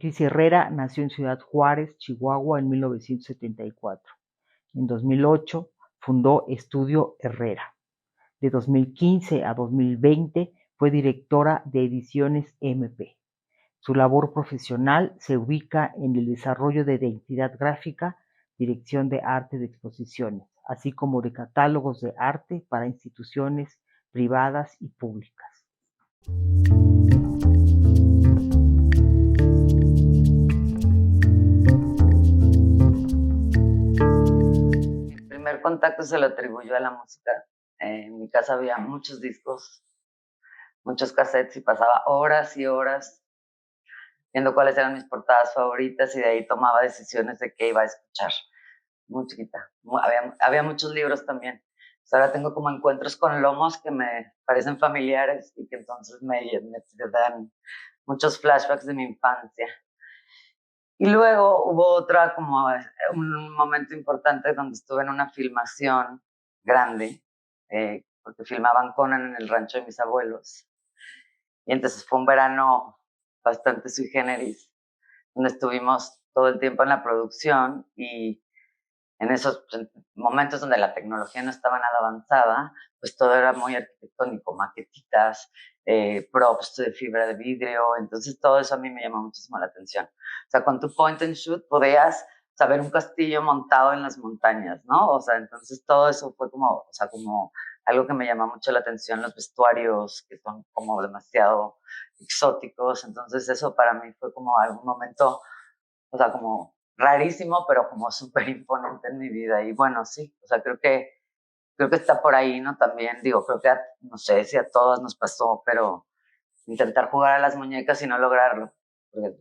Cris Herrera nació en Ciudad Juárez, Chihuahua, en 1974. En 2008 fundó Estudio Herrera. De 2015 a 2020 fue directora de Ediciones MP. Su labor profesional se ubica en el desarrollo de identidad gráfica, dirección de arte de exposiciones, así como de catálogos de arte para instituciones privadas y públicas. Mi primer contacto se lo atribuyó a la música. En mi casa había muchos discos, muchos cassettes y pasaba horas y horas viendo cuáles eran mis portadas favoritas y de ahí tomaba decisiones de qué iba a escuchar. Muy chiquita. Había muchos libros también. Ahora tengo como encuentros con lomos que me parecen familiares y que entonces me dan muchos flashbacks de mi infancia. Y luego hubo otra, como un momento importante donde estuve en una filmación grande, porque filmaban Conan en el rancho de mis abuelos. Y entonces fue un verano bastante sui generis, donde estuvimos todo el tiempo en la producción y en esos momentos donde la tecnología no estaba nada avanzada, pues todo era muy arquitectónico, maquetitas, props de fibra de vidrio, entonces todo eso a mí me llamó muchísimo la atención. O sea, con tu point and shoot podías saber un castillo montado en las montañas, ¿no? O sea, entonces todo eso fue como, o sea, como algo que me llamó mucho la atención, los vestuarios que son como demasiado exóticos, entonces eso para mí fue como algún momento, o sea, como rarísimo, pero como súper imponente en mi vida. Y bueno, sí, o sea, creo que está por ahí, ¿no? También, digo, creo que no sé si a todas nos pasó, pero intentar jugar a las muñecas y no lograrlo. Porque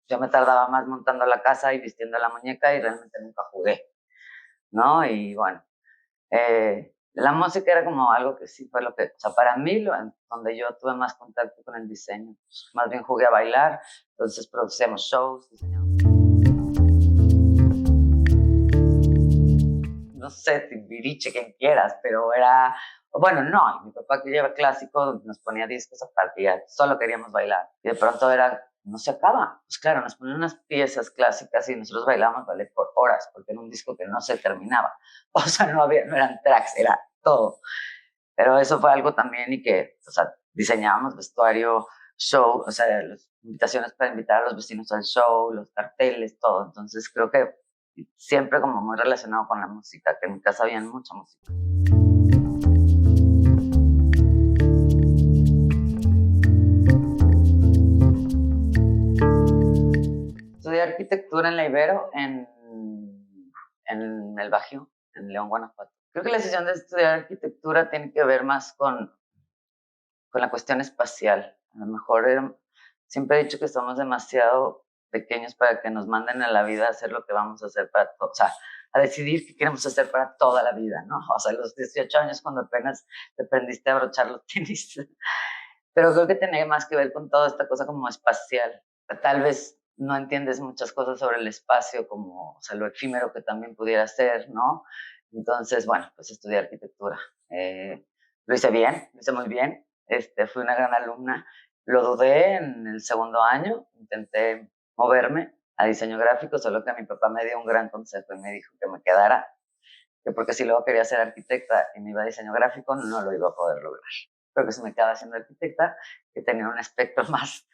yo me tardaba más montando la casa y vistiendo la muñeca y realmente nunca jugué, ¿no? Y bueno, la música era como algo que sí fue lo que, o sea, para mí, donde yo tuve más contacto con el diseño, pues, más bien jugué a bailar, entonces producíamos shows, diseñamos. No sé, Timbiriche, quien quieras, pero era, bueno, no, mi papá que lleva clásico nos ponía discos aparte, ya solo queríamos bailar. Y de pronto era, no se acaba. Pues claro, nos ponían unas piezas clásicas y nosotros bailábamos ballet por horas, porque era un disco que no se terminaba. O sea, no eran tracks, era todo. Pero eso fue algo también y que, o sea, diseñábamos vestuario, show, o sea, las invitaciones para invitar a los vecinos al show, los carteles, todo. Entonces creo que siempre como muy relacionado con la música, que en mi casa había mucha música. Estudié arquitectura en la Ibero, en el Bajío, en León, Guanajuato. Creo que la decisión de estudiar arquitectura tiene que ver más con la cuestión espacial. A lo mejor siempre he dicho que somos demasiado pequeños para que nos manden a la vida a hacer lo que vamos a hacer para todo, o sea, a decidir qué queremos hacer para toda la vida, ¿no? O sea, a los 18 años cuando apenas te aprendiste a abrochar los tenis. Pero creo que tiene más que ver con toda esta cosa como espacial. Tal vez no entiendes muchas cosas sobre el espacio, como, o sea, lo efímero que también pudiera ser, ¿no? Entonces, bueno, pues estudié arquitectura. Lo hice bien, lo hice muy bien. Fui una gran alumna. Lo dudé en el segundo año, intenté moverme a diseño gráfico, solo que mi papá me dio un gran consejo y me dijo que me quedara, que porque si luego quería ser arquitecta y me iba a diseño gráfico, no lo iba a poder lograr. Pero que si me quedaba siendo arquitecta, que tenía un espectro más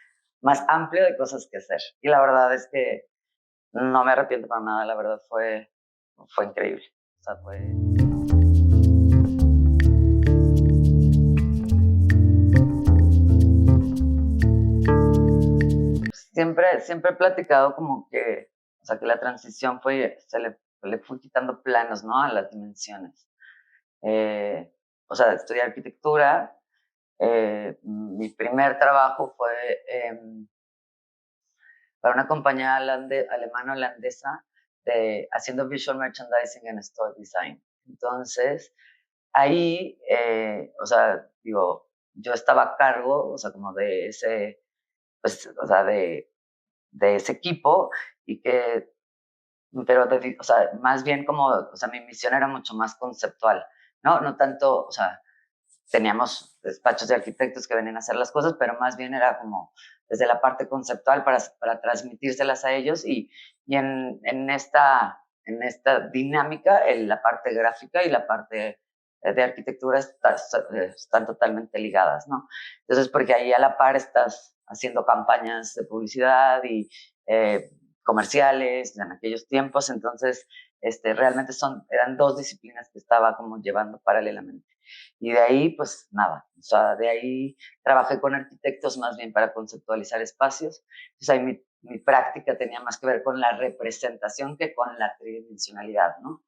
amplio de cosas que hacer. Y la verdad es que no me arrepiento para nada, la verdad fue increíble. O sea, fue... Siempre he platicado como que, o sea, que la transición le fue quitando planos, ¿no? A las dimensiones. O sea, estudié arquitectura. Mi primer trabajo fue para una compañía alemana-holandesa haciendo visual merchandising en store design. Entonces, ahí, o sea, digo, yo estaba a cargo, o sea, como de ese, pues, o sea, de ese equipo y que, pero, o sea, más bien como, o sea, mi misión era mucho más conceptual, ¿no? No tanto, o sea, teníamos despachos de arquitectos que venían a hacer las cosas, pero más bien era como desde la parte conceptual para transmitírselas a ellos y en esta dinámica, la parte gráfica y la parte de arquitectura están totalmente ligadas, ¿no? Entonces, porque ahí a la par estás haciendo campañas de publicidad y comerciales en aquellos tiempos, entonces realmente eran dos disciplinas que estaba como llevando paralelamente. Y de ahí, pues nada, o sea, de ahí trabajé con arquitectos más bien para conceptualizar espacios. Entonces ahí mi práctica tenía más que ver con la representación que con la tridimensionalidad, ¿no? O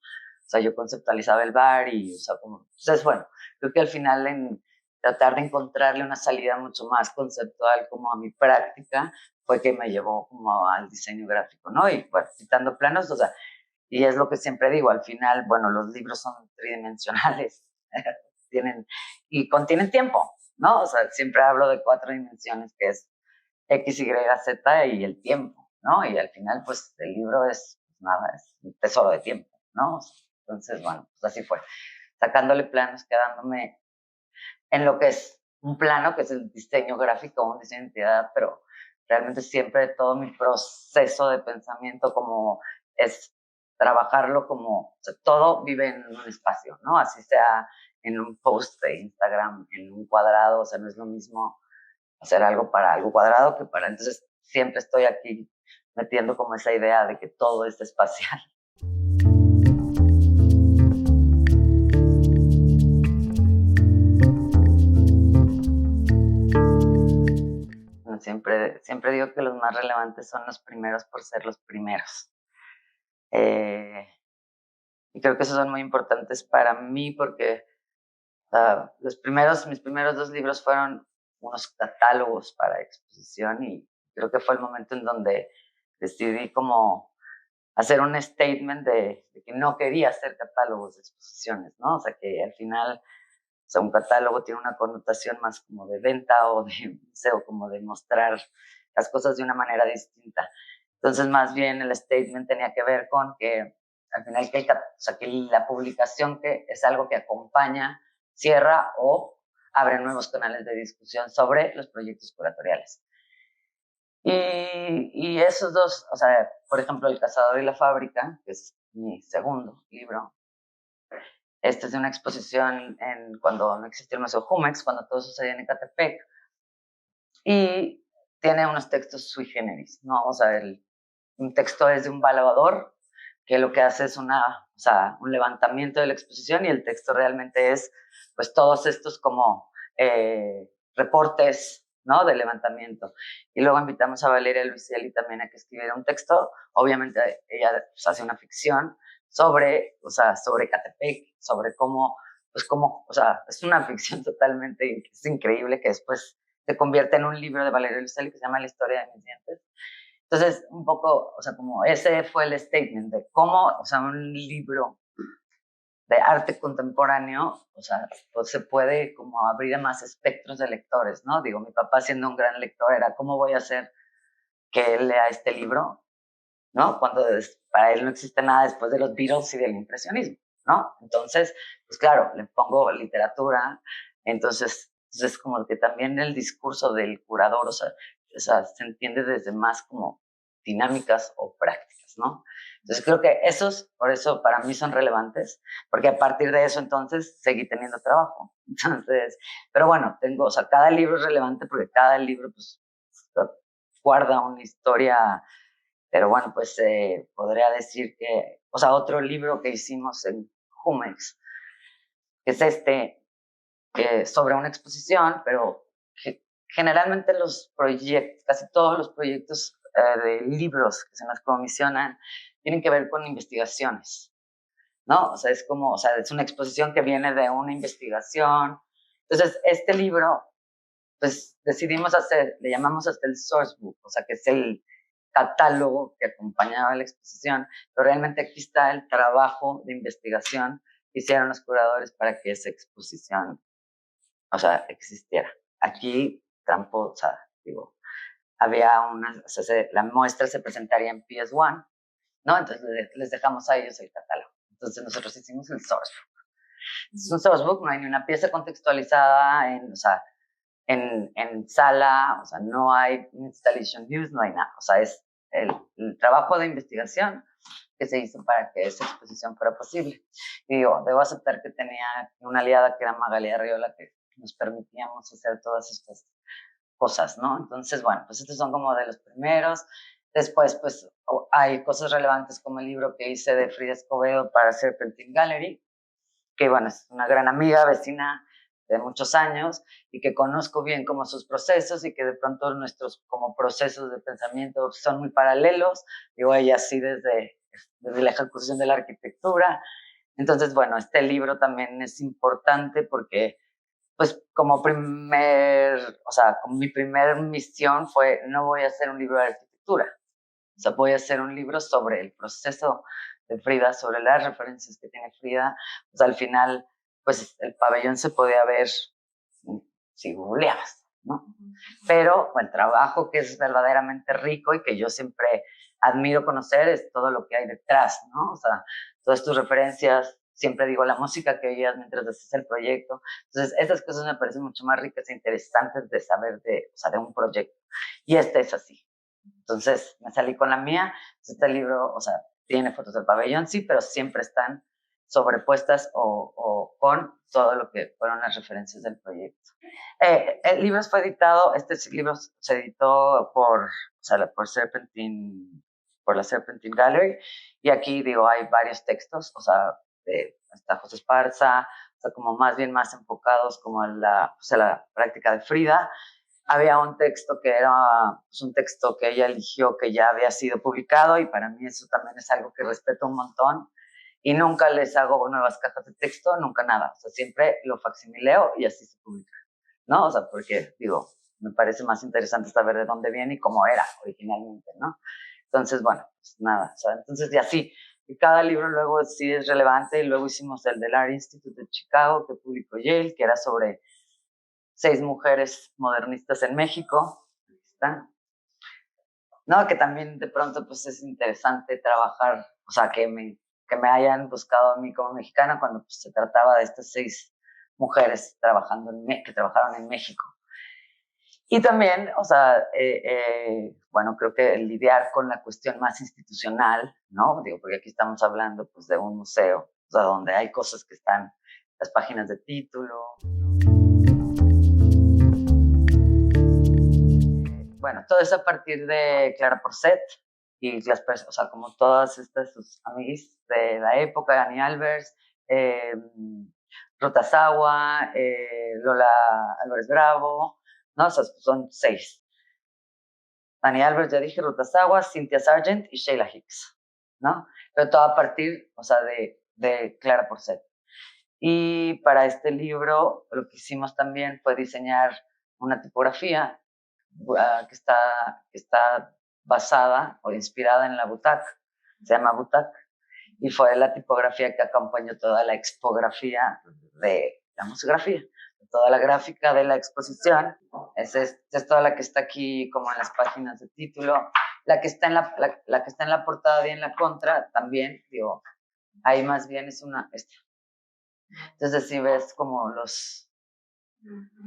sea, yo conceptualizaba el bar y, o sea, como, entonces, bueno, creo que al final en tratar de encontrarle una salida mucho más conceptual como a mi práctica fue que me llevó como al diseño gráfico, ¿no? Y bueno, citando planos, o sea, y es lo que siempre digo, al final, bueno, los libros son tridimensionales, y contienen tiempo, ¿no? O sea, siempre hablo de 4 dimensiones, que es X, Y, Z y el tiempo, ¿no? Y al final, pues, el libro es, pues, nada, es un tesoro de tiempo, ¿no? Entonces, bueno, pues así fue. Sacándole planos, quedándome en lo que es un plano, que es el diseño gráfico, un diseño de identidad, pero realmente siempre todo mi proceso de pensamiento como es trabajarlo como, o sea, todo vive en un espacio, ¿no? Así sea en un post de Instagram, en un cuadrado, o sea, no es lo mismo hacer algo para algo cuadrado que para, entonces siempre estoy aquí metiendo como esa idea de que todo es espacial. Siempre digo que los más relevantes son los primeros por ser los primeros. Y creo que esos son muy importantes para mí porque mis primeros 2 libros fueron unos catálogos para exposición y creo que fue el momento en donde decidí como hacer un statement de que no quería hacer catálogos de exposiciones, ¿no? O sea, que al final, o sea, un catálogo tiene una connotación más como de venta o de museo, como de mostrar las cosas de una manera distinta. Entonces, más bien el statement tenía que ver con que al final o sea, que la publicación que es algo que acompaña, cierra o abre nuevos canales de discusión sobre los proyectos curatoriales. Y esos dos, o sea, por ejemplo, El Cazador y la Fábrica, que es mi segundo libro, este es de una exposición cuando no existía el Museo Jumex, cuando todo sucedía en Ecatepec, y tiene unos textos sui generis, ¿no? O sea, un texto es de un valuador que lo que hace es un levantamiento de la exposición y el texto realmente es, pues, todos estos como reportes, ¿no? De levantamiento. Y luego invitamos a Valeria Luiselli también a que escribiera un texto. Obviamente ella pues, hace una ficción sobre Catepec, sobre cómo, o sea, es una ficción totalmente, es increíble que después se convierte en un libro de Valeria Luiselli que se llama La historia de mis dientes. Entonces, un poco, o sea, como ese fue el statement de cómo, o sea, un libro de arte contemporáneo, o sea, pues se puede como abrir a más espectros de lectores, ¿no? Digo, mi papá siendo un gran lector era, ¿cómo voy a hacer que él lea este libro, ¿no? Cuando para él no existe nada después de los Beatles y del impresionismo, ¿no? Entonces, pues claro, le pongo literatura, entonces como que también el discurso del curador, o sea, se entiende desde más como dinámicas o prácticas, ¿no? Entonces creo que por eso para mí son relevantes, porque a partir de eso entonces seguí teniendo trabajo. Entonces, pero bueno, o sea, cada libro es relevante porque cada libro pues guarda una historia, pero bueno, pues podría decir que, o sea, otro libro que hicimos en Jumex, que es sobre una exposición, pero generalmente casi todos los proyectos de libros que se nos comisionan tienen que ver con investigaciones, ¿no? O sea, es una exposición que viene de una investigación. Entonces, este libro, pues decidimos le llamamos hasta el source book, o sea, que es el catálogo que acompañaba la exposición, pero realmente aquí está el trabajo de investigación que hicieron los curadores para que esa exposición, o sea, existiera. Aquí, o sea, digo, había la muestra se presentaría en PS1, ¿no? Entonces les dejamos a ellos el catálogo. Entonces nosotros hicimos el source. Es un sourcebook, no hay ni una pieza contextualizada en sala, o sea, no hay installation views, no hay nada. O sea, es el trabajo de investigación que se hizo para que esa exposición fuera posible. Y digo, debo aceptar que tenía una aliada que era Magalia Arriola, que nos permitíamos hacer todas estas cosas, ¿no? Entonces, bueno, pues estos son como de los primeros. Después, pues, hay cosas relevantes como el libro que hice de Frida Escobedo para Serpentine Gallery, que, bueno, es una gran amiga, vecina de muchos años, y que conozco bien como sus procesos, y que de pronto nuestros como procesos de pensamiento son muy paralelos. Digo, ella sí desde la ejecución de la arquitectura. Entonces, bueno, este libro también es importante porque, pues, como mi primer misión fue, no voy a hacer un libro de arquitectura, o sea, voy a hacer un libro sobre el proceso de Frida, sobre las referencias que tiene Frida. Pues al final, pues el pabellón se podía ver si googleabas, ¿no? Pero el trabajo que es verdaderamente rico y que yo siempre admiro conocer es todo lo que hay detrás, ¿no? O sea, todas tus referencias, siempre digo la música que oías mientras haces el proyecto. Entonces, esas cosas me parecen mucho más ricas e interesantes de saber de un proyecto. Y este es así. Entonces, me salí con la mía. Este libro, o sea, tiene fotos del pabellón, sí, pero siempre están sobrepuestas o con todo lo que fueron las referencias del proyecto. El libro fue editado, este libro se editó por la Serpentine Gallery, y aquí, digo, hay varios textos, o sea, está José Esparza, o sea, como más enfocados como a la práctica de Frida. Había un texto que era un texto que ella eligió, que ya había sido publicado, y para mí eso también es algo que respeto un montón, y nunca les hago nuevas cajas de texto, nunca nada, o sea, siempre lo facsimileo y así se publica, ¿no? O sea, porque, digo, me parece más interesante saber de dónde viene y cómo era originalmente, ¿no? Entonces, bueno, pues nada, o sea, entonces ya sí, y cada libro luego sí es relevante. Y luego hicimos el del Art Institute de Chicago, que publicó Yale, que era sobre 6 mujeres modernistas en México. Aquí está. No, que también de pronto pues es interesante trabajar, o sea, que me hayan buscado a mí como mexicana cuando pues, se trataba de estas 6 mujeres que trabajaron en México. Y también, o sea, bueno, creo que lidiar con la cuestión más institucional, ¿no? Digo, porque aquí estamos hablando pues de un museo, o sea, donde hay cosas que están, las páginas de título, ¿no? Bueno, todo es a partir de Clara Porcet y o sea, como todas estas sus amiguis de la época, Dani Albers, Ruta Sawa, Lola Álvarez Bravo, ¿no? O sea, son 6. Dani Albers, ya dije, Ruta Sawa, Cynthia Sargent y Sheila Hicks, ¿no? Pero todo a partir, o sea, de Clara Porcet. Y para este libro lo que hicimos también fue diseñar una tipografía que está basada o inspirada en la butaca, se llama butaca, y fue la tipografía que acompañó toda la expografía de la museografía, toda la gráfica de la exposición. Es toda la que está aquí como en las páginas de título, la que está en la que está en la portada y en la contra también, digo, ahí más bien es entonces si ves como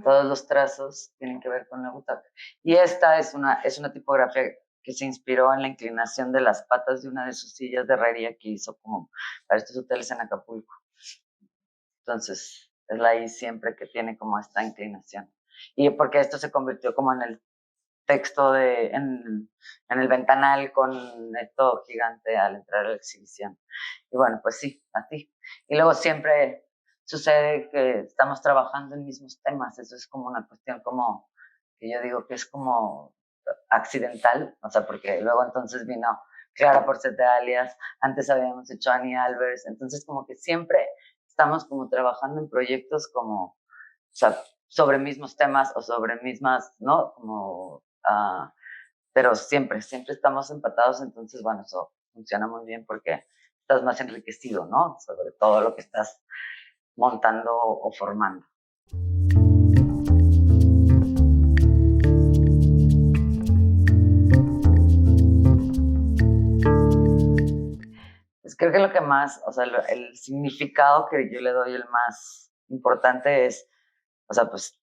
todos los trazos tienen que ver con la butaca. Y esta es una tipografía que se inspiró en la inclinación de las patas de una de sus sillas de herrería que hizo como para estos hoteles en Acapulco. Entonces, es la I siempre que tiene como esta inclinación. Y porque esto se convirtió como en el texto en el ventanal con esto gigante al entrar a la exhibición. Y bueno, pues sí, así. Y luego siempre sucede que estamos trabajando en mismos temas. Eso es como una cuestión como que yo digo que es como accidental, o sea, porque luego entonces vino Clara Porcet de Alias, antes habíamos hecho Annie Albers, entonces como que siempre estamos como trabajando en proyectos como, o sea, sobre mismos temas o sobre mismas, ¿no? Como, pero siempre estamos empatados, entonces, bueno, eso funciona muy bien porque estás más enriquecido, ¿no? Sobre todo lo que estás montando o formando. Es creo que lo que más, o sea, el significado que yo le doy, el más importante es, o sea, pues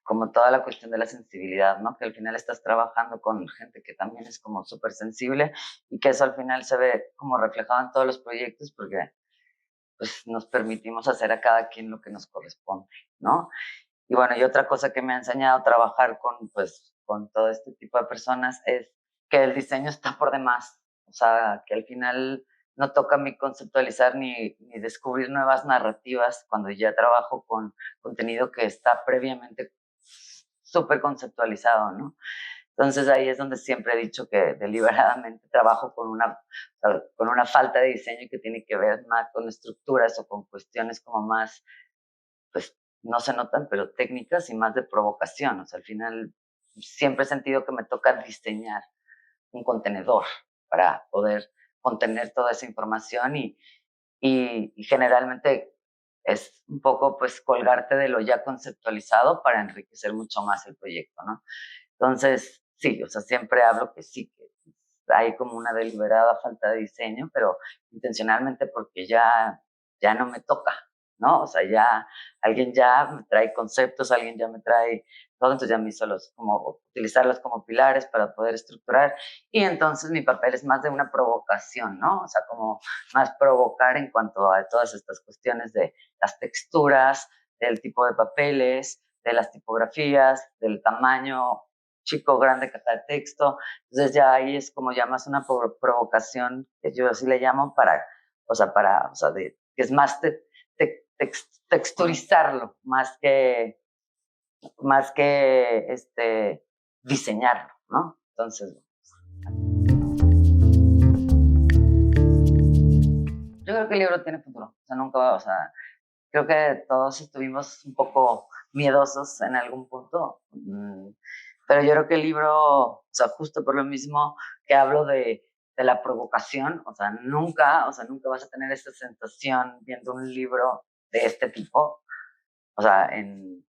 como toda la cuestión de la sensibilidad, ¿no? Que al final estás trabajando con gente que también es como súper sensible y que eso al final se ve como reflejado en todos los proyectos porque pues nos permitimos hacer a cada quien lo que nos corresponde, ¿no? Y bueno, y otra cosa que me ha enseñado a trabajar con, pues, con todo este tipo de personas es que el diseño está por demás. O sea, que al final no toca a mí conceptualizar ni descubrir nuevas narrativas cuando ya trabajo con contenido que está previamente súper conceptualizado, ¿no? Entonces ahí es donde siempre he dicho que deliberadamente trabajo con una falta de diseño que tiene que ver más con estructuras o con cuestiones como más, pues no se notan, pero técnicas y más de provocación. O sea, al final siempre he sentido que me toca diseñar un contenedor para poder contener toda esa información y generalmente es un poco pues colgarte de lo ya conceptualizado para enriquecer mucho más el proyecto, ¿no? Entonces, sí, o sea, siempre hablo que sí, que hay como una deliberada falta de diseño, pero intencionalmente porque ya no me toca, ¿no? O sea, ya alguien ya me trae conceptos, alguien ya me trae todo, entonces ya me hizo como utilizarlos como pilares para poder estructurar y entonces mi papel es más de una provocación, ¿no? O sea, como más provocar en cuanto a todas estas cuestiones de las texturas, del tipo de papeles, de las tipografías, del tamaño chico, grande, caja de texto. Entonces ya ahí es como ya más una provocación, que yo así le llamo, que es más texturizarlo, más que diseñarlo, ¿no? Entonces, yo creo que el libro tiene futuro, o sea, nunca va, o sea, creo que todos estuvimos un poco miedosos en algún punto, pero yo creo que el libro, o sea, justo por lo mismo que hablo de la provocación, o sea, nunca vas a tener esa sensación viendo un libro de este tipo, o sea, en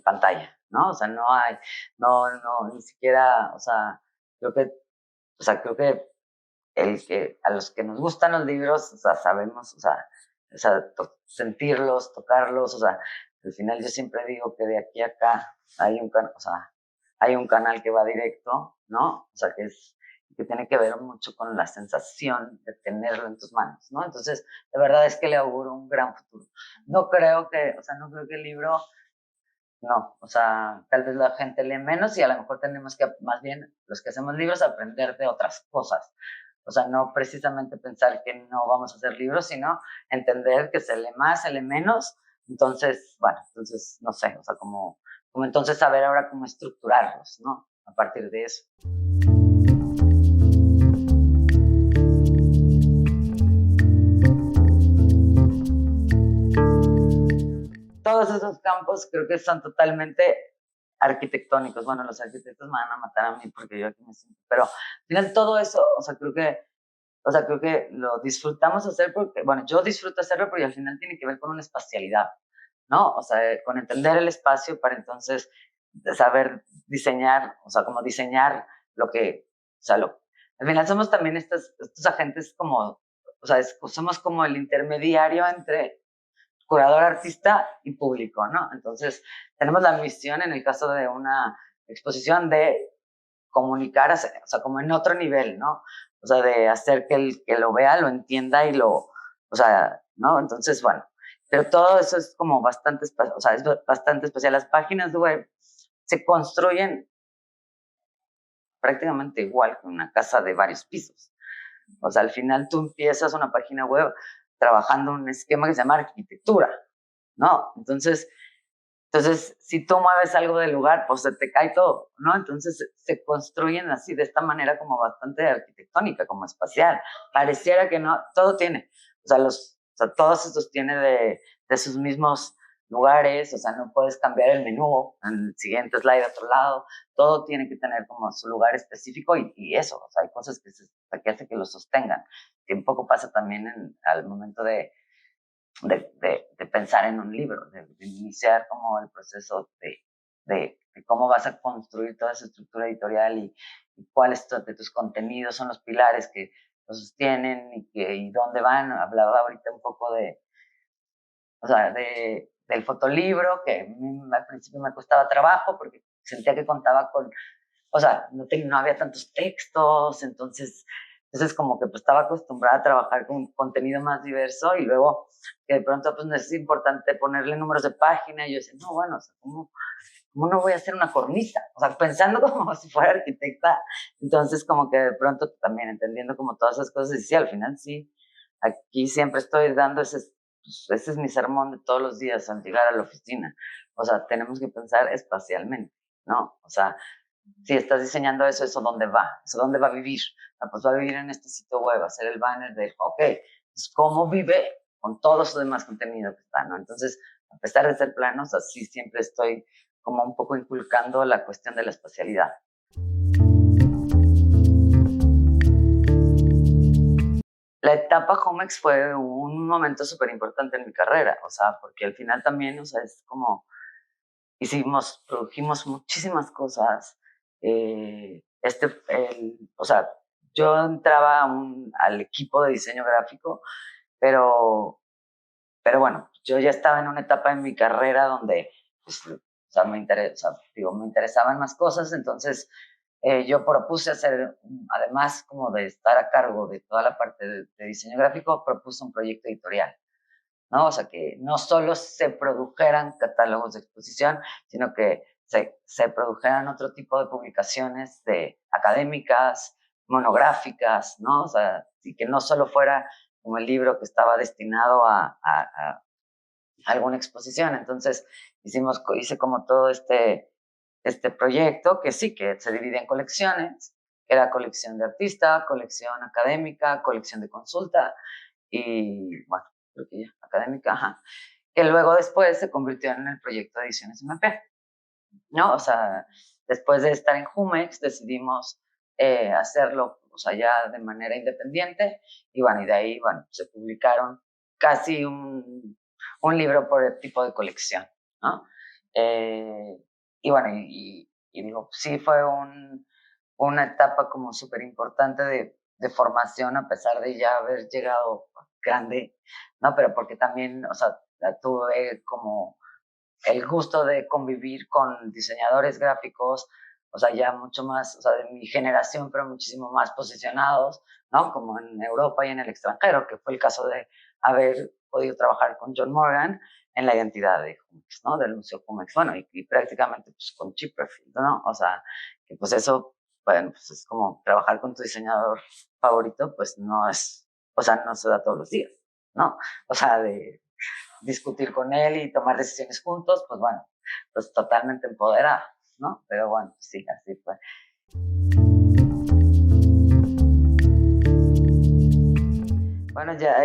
pantalla, ¿no? O sea, no hay, no, ni siquiera, o sea, creo que a los que nos gustan los libros, o sea, sabemos, o sea sentirlos, tocarlos, o sea, al final yo siempre digo que de aquí a acá o sea, hay un canal que va directo, ¿no? O sea, que tiene que ver mucho con la sensación de tenerlo en tus manos, ¿no? Entonces, de verdad es que le auguro un gran futuro. No creo que el libro, no, o sea, tal vez la gente lee menos y a lo mejor tenemos que, más bien, los que hacemos libros, aprender de otras cosas. O sea, no precisamente pensar que no vamos a hacer libros, sino entender que se lee más, se lee menos. Entonces, bueno, entonces, no sé, o sea, como entonces saber ahora cómo estructurarlos, ¿no? A partir de eso. Todos esos campos creo que son totalmente arquitectónicos. Bueno, los arquitectos me van a matar a mí porque yo aquí me siento, pero al final todo eso, o sea, creo que lo disfrutamos hacer porque, bueno, yo disfruto hacerlo porque al final tiene que ver con una espacialidad, ¿no? O sea, con entender el espacio para entonces saber diseñar, o sea, como diseñar lo que, o sea, al final somos también estos agentes como, o sea, somos como el intermediario entre curador, artista y público, ¿no? Entonces, tenemos la misión en el caso de una exposición de comunicar, o sea, como en otro nivel, ¿no? O sea, de hacer que el que lo vea lo entienda o sea, ¿no? Entonces, bueno, pero todo eso es como bastante, o sea, es bastante especial. Las páginas web se construyen prácticamente igual que una casa de varios pisos. O sea, al final tú empiezas una página web trabajando un esquema que se llama arquitectura, ¿no? Entonces, si tú mueves algo del lugar, pues se te cae todo, ¿no? Entonces se construyen así, de esta manera como bastante arquitectónica, como espacial. Pareciera que no, todo tiene, todos estos tiene de sus mismos lugares, o sea, no puedes cambiar el menú en el siguiente slide a otro lado, todo tiene que tener como su lugar específico y eso, o sea, hay cosas que hacen que lo sostengan. Que un poco pasa también al momento de pensar en un libro, de iniciar como el proceso de cómo vas a construir toda esa estructura editorial y cuáles de tus contenidos son los pilares que lo sostienen y dónde van. Hablaba ahorita un poco o sea, del fotolibro, que al principio me costaba trabajo porque sentía que contaba con, o sea, no había tantos textos, entonces como que pues estaba acostumbrada a trabajar con contenido más diverso y luego que de pronto pues no es importante ponerle números de página y yo decía, no, bueno, o sea, ¿cómo no voy a hacer una cornisa? O sea, pensando como si fuera arquitecta, entonces como que de pronto también entendiendo como todas esas cosas y sí, al final sí, aquí siempre estoy dando ese es mi sermón de todos los días al llegar a la oficina. O sea, tenemos que pensar espacialmente, ¿no? O sea, si estás diseñando eso, ¿eso dónde va? ¿Eso dónde va a vivir? Ah, pues va a vivir en este sitio web, hacer el banner de, ok, pues ¿cómo vive con todo su demás contenido que está, ¿no? Entonces, a pesar de ser planos, así siempre estoy como un poco inculcando la cuestión de la espacialidad. La etapa Homex fue un momento súper importante en mi carrera, o sea, porque al final también, o sea, es como produjimos muchísimas cosas. O sea, yo entraba al equipo de diseño gráfico, pero, pero bueno, yo ya estaba en una etapa en mi carrera donde, pues, o sea, me interesaban más cosas, entonces yo propuse hacer, además como de estar a cargo de toda la parte de diseño gráfico, propuse un proyecto editorial. ¿No? O sea, que no solo se produjeran catálogos de exposición, sino que se produjeran otro tipo de publicaciones académicas, monográficas, ¿no? O sea, y que no solo fuera como el libro que estaba destinado a alguna exposición. Entonces, hice como todo este proyecto que sí, que se divide en colecciones, que era colección de artista, colección académica, colección de consulta, y bueno, creo que ya, académica, ajá, que luego después se convirtió en el proyecto de Ediciones MP, ¿no? O sea, después de estar en Jumex decidimos hacerlo, o sea, ya de manera independiente, y bueno, y de ahí, bueno, se publicaron casi un libro por tipo de colección, ¿no? Y bueno, y digo, sí fue una etapa como súper importante de formación, a pesar de ya haber llegado grande, ¿no? Pero porque también, o sea, tuve como el gusto de convivir con diseñadores gráficos, o sea, ya mucho más, o sea, de mi generación, pero muchísimo más posicionados, ¿no? Como en Europa y en el extranjero, que fue el caso de haber podido trabajar con John Morgan en la identidad de Jumex, ¿no? Del Museo Jumex, bueno, y prácticamente pues con Chipperfield, ¿no? O sea, que pues eso, bueno, pues es como trabajar con tu diseñador favorito, pues no es, o sea, no se da todos los días, ¿no? O sea, de discutir con él y tomar decisiones juntos, pues bueno, pues totalmente empoderado, ¿no? Pero bueno, sí, así fue. Bueno, ya,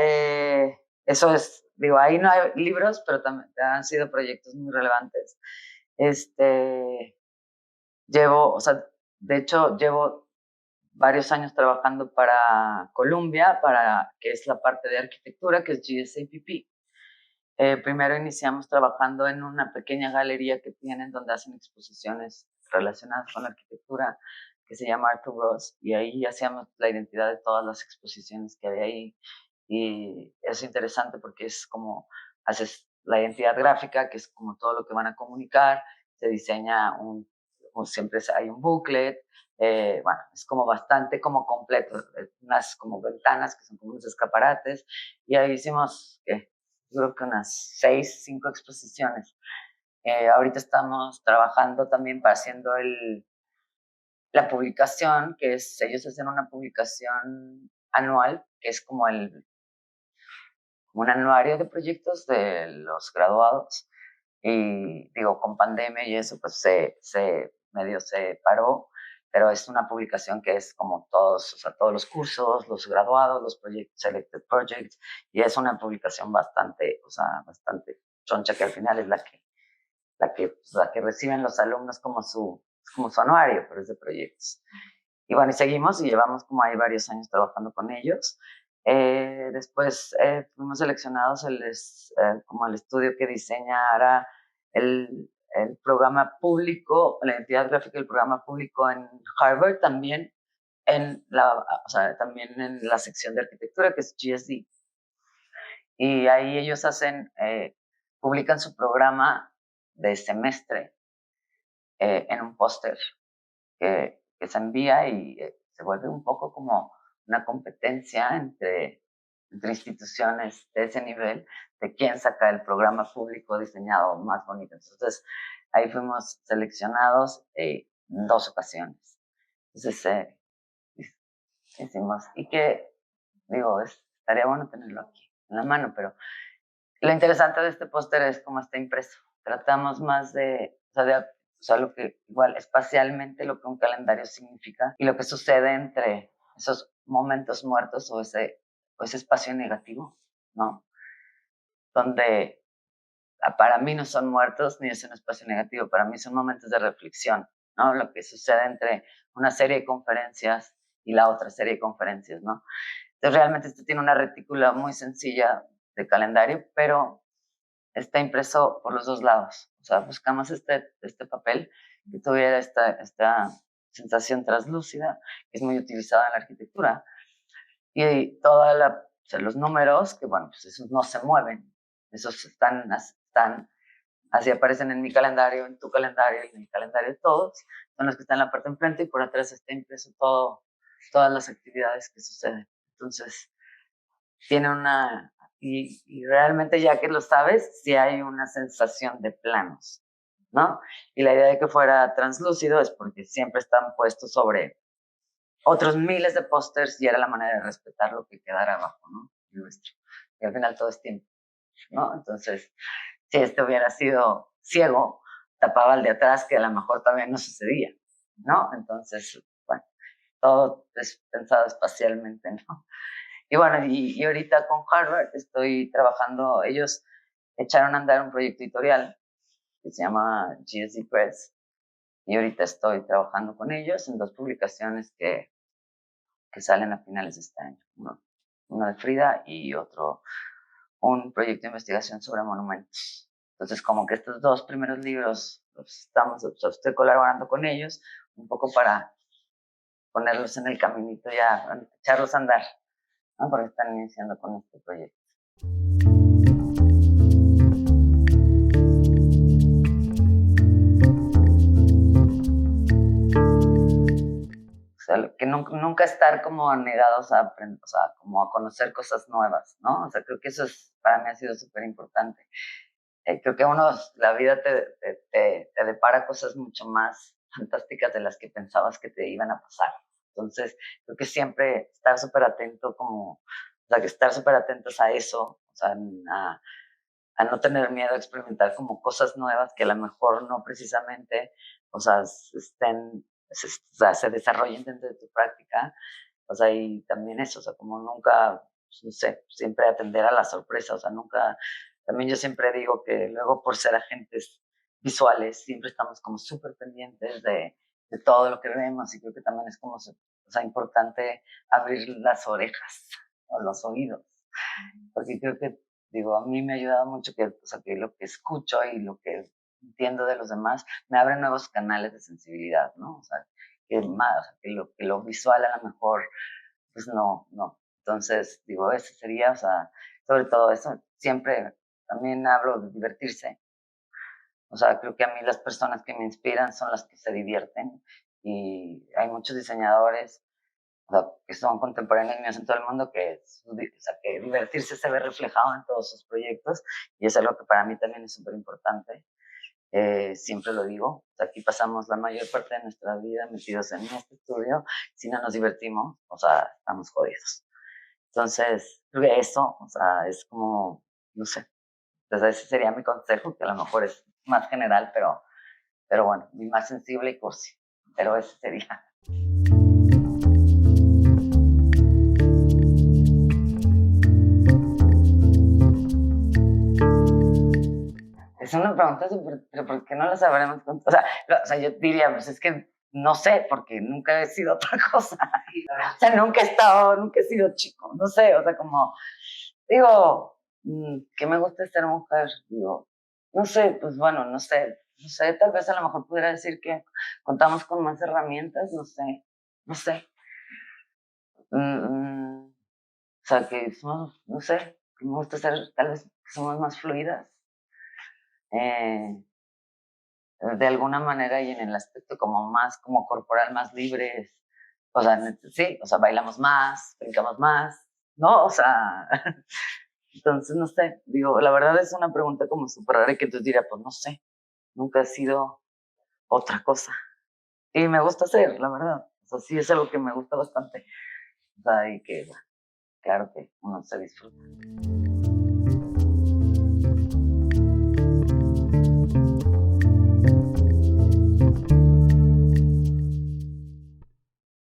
eso es, digo, ahí no hay libros, pero también han sido proyectos muy relevantes. O sea, de hecho, llevo varios años trabajando para Columbia, que es la parte de arquitectura, que es GSAPP. Primero iniciamos trabajando en una pequeña galería que tienen donde hacen exposiciones relacionadas con la arquitectura que se llama Arthur Ross, y ahí hacíamos la identidad de todas las exposiciones que había ahí, y es interesante porque es como haces la identidad gráfica, que es como todo lo que van a comunicar, se diseña como siempre hay un booklet, bueno, es como bastante como completo, unas como ventanas que son como unos escaparates, y ahí hicimos, creo que unas 5 exposiciones. Ahorita estamos trabajando también para haciendo la publicación, que es, ellos hacen una publicación anual, que es como un anuario de proyectos de los graduados. Y digo, con pandemia y eso, pues medio se paró, pero es una publicación que es como todos, o sea, todos los cursos, los graduados, los proyectos, selected projects, y es una publicación bastante, o sea, bastante choncha, que al final es la que reciben los alumnos como su anuario, pero es de proyectos. Y bueno, y seguimos y llevamos como ahí varios años trabajando con ellos. Después fuimos seleccionados como el estudio que diseñara el programa público, la identidad gráfica del programa público en Harvard también. o sea, también en la sección de arquitectura, que es GSD. Y ahí ellos publican su programa de semestre en un póster que se envía y se vuelve un poco como una competencia entre instituciones de ese nivel, de quién saca el programa público diseñado más bonito. Entonces, ahí fuimos seleccionados en 2 ocasiones. Entonces, hicimos, y que, digo, estaría bueno tenerlo aquí en la mano, pero lo interesante de este póster es cómo está impreso. Tratamos más o sea, lo que igual espacialmente lo que un calendario significa y lo que sucede entre esos momentos muertos o ese espacio negativo, ¿no? Donde para mí no son muertos ni es un espacio negativo, para mí son momentos de reflexión, ¿no? Lo que sucede entre una serie de conferencias y la otra serie de conferencias, ¿no? Entonces realmente esto tiene una retícula muy sencilla de calendario, pero está impreso por los 2 lados. O sea, buscamos este papel que tuviera esta sensación translúcida, que es muy utilizada en la arquitectura. Y o sea, los números, que bueno, pues esos no se mueven. Esos están así aparecen en mi calendario, en tu calendario y en el calendario de todos. Son los que están en la parte de enfrente y por atrás está impreso todas las actividades que suceden. Entonces, tiene y realmente ya que lo sabes, sí hay una sensación de planos, ¿no? Y la idea de que fuera translúcido es porque siempre están puestos sobre otros miles de pósters y era la manera de respetar lo que quedara abajo, ¿no? Nuestro. Y al final todo es tiempo, ¿no? Entonces, si este hubiera sido ciego, tapaba el de atrás, que a lo mejor también no sucedía, ¿no? Entonces, bueno, todo es pensado espacialmente, ¿no? Y bueno, y ahorita con Harvard estoy trabajando, ellos echaron a andar un proyecto editorial que se llama GSD Press y ahorita estoy trabajando con ellos en 2 publicaciones que salen a finales de este año. Uno de Frida y otro, un proyecto de investigación sobre monumentos. Entonces, como que estos 2 primeros libros estoy colaborando con ellos un poco para ponerlos en el caminito ya, echarlos a andar, ¿no? Porque están iniciando con este proyecto. O sea, que nunca estar como negados a aprender, o sea, como a conocer cosas nuevas, ¿no? O sea, creo que eso para mí ha sido súper importante. Creo que la vida te depara cosas mucho más fantásticas de las que pensabas que te iban a pasar. Entonces, creo que siempre estar súper atento o sea, que estar súper atentos a eso, o sea, a no tener miedo a experimentar como cosas nuevas que a lo mejor no precisamente, o sea, se desarrollen dentro de tu práctica, o sea, y también eso, o sea, como nunca, pues, no sé, siempre atender a la sorpresa, o sea, nunca, también yo siempre digo que luego por ser agentes visuales, siempre estamos como súper pendientes de todo lo que vemos y creo que también es como, o sea, importante abrir las orejas o los oídos, porque creo que, digo, a mí me ha ayudado mucho que, o sea, que lo que escucho y lo que entiendo de los demás me abre nuevos canales de sensibilidad, ¿no? O sea, o sea, que lo visual a lo mejor, pues no. Entonces, digo, ese sería, o sea, sobre todo eso, siempre también hablo de divertirse. O sea, creo que a mí las personas que me inspiran son las que se divierten y hay muchos diseñadores, o sea, que son contemporáneos en todo el mundo, o sea, que divertirse se ve reflejado en todos sus proyectos y es algo que para mí también es súper importante. Siempre lo digo, o sea, aquí pasamos la mayor parte de nuestra vida metidos en este estudio, si no nos divertimos, o sea, estamos jodidos. Entonces, creo que eso, o sea, es como, no sé, entonces ese sería mi consejo, que a lo mejor es más general, pero bueno, mi más sensible y cursi, pero ese sería. Es una pregunta súper, pero ¿por qué no la sabremos? O sea, yo diría, pues es que no sé, porque nunca he sido otra cosa. O sea, nunca he sido chico, no sé, o sea, como, digo, ¿qué me gusta ser mujer? Digo, no sé, pues bueno, no sé, tal vez a lo mejor pudiera decir que contamos con más herramientas, no sé. O sea, que somos, no sé, que me gusta ser, tal vez, que somos más fluidas. Eh, de alguna manera y en el aspecto como más, como corporal, más libres. O sea, sí, o sea, bailamos más, brincamos más, ¿no? O sea, entonces, no sé, digo, la verdad es una pregunta como súper rara y que tú dirías, pues no sé, nunca he sido otra cosa. Y me gusta hacer, la verdad. O sea, sí es algo que me gusta bastante. O sea, y que, bueno, claro que uno se disfruta.